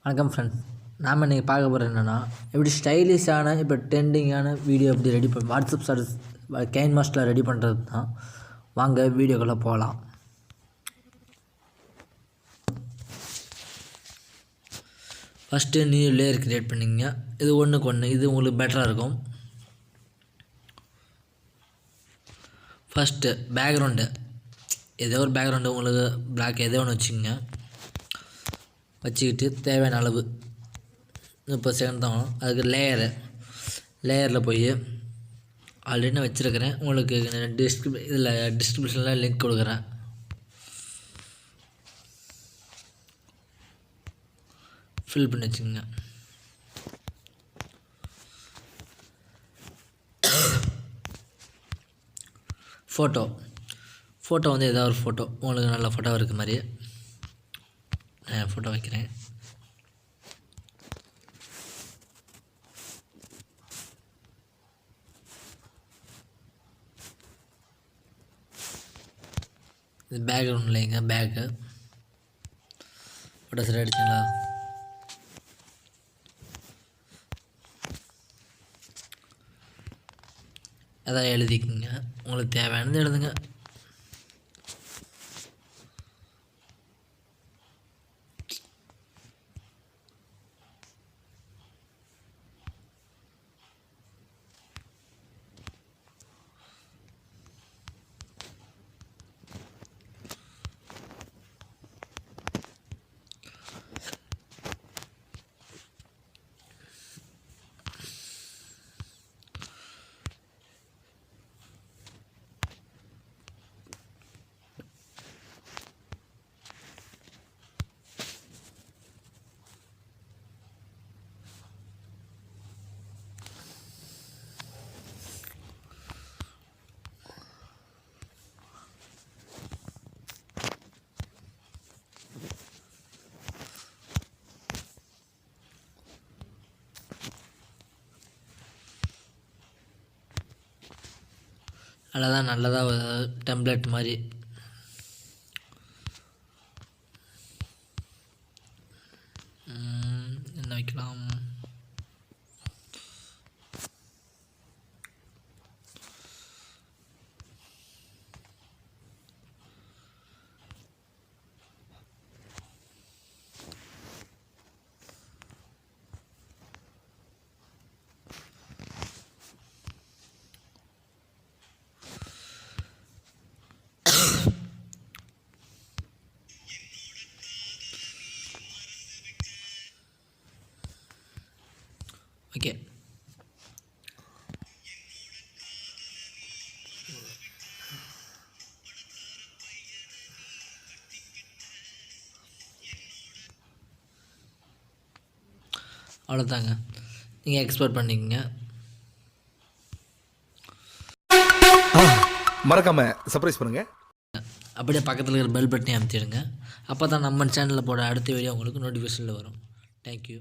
வணக்கம் ஃப்ரெண்ட்ஸ். நாம் இன்றைக்கி பார்க்க போகிறது என்னென்னா, எப்படி ஸ்டைலிஷான இப்போ ட்ரெண்டிங்கான வீடியோ எப்படி ரெடி பண்ண வாட்ஸ்அப் ஸ்டேட்டஸ் கைன்மாஸ்டரில் ரெடி பண்ணுறது தான். வாங்க வீடியோக்குள்ளே போகலாம். ஃபஸ்ட்டு நியூ லேயர் க்ரியேட் பண்ணிங்க. இது ஒன்றுக்கு ஒன்று, இது உங்களுக்கு பெட்டராக இருக்கும். ஃபஸ்ட்டு பேக்ரவுண்டு, ஏதோ ஒரு பேக்ரவுண்டு உங்களுக்கு பிளாக் ஏதோ ஒன்று வச்சுக்கோங்க. வச்சுக்கிட்டு தேவையான அளவு 30 செகண்ட் தான். அதுக்கு லேயரில் போய் ஆல்ரெடி நான் வச்சுருக்கிறேன். உங்களுக்கு இதில் டிஸ்கிரிப்ஷனில் லிங்க் கொடுக்குறேன். ஃபில் பண்ணி வச்சுக்கோங்க. ஃபோட்டோ வந்து ஏதாவது ஒரு ஃபோட்டோ உங்களுக்கு நல்ல ஃபோட்டோ இருக்க மாதிரி ஃபோட்டோ வைக்கிறேன். இது பேக்ரவுண்ட் இல்லைங்க, பேக்கு ஃபோட்டோ சரி அடிச்சிங்களா? எதாவது எழுதிக்குங்க, உங்களுக்கு தேவையானது எழுதுங்க. அவ்வளோதான், நல்லதாக டெம்ப்ளேட் மாதிரி. என்ன வைக்கலாம்? ஓகே, அவ்வளோதாங்க. நீங்கள் எக்ஸ்போர்ட் பண்ணிக்கங்க. மறக்காமல் சர்ப்ரைஸ் பண்ணுங்கள். அப்படியே பக்கத்தில் இருக்கிற பெல் பட்டனை அமுத்திடுங்க. அப்போ தான் நம்ம சேனலில் போட அடுத்த வீடியோ உங்களுக்கு நோட்டிஃபிகேஷனில் வரும். தேங்க்யூ.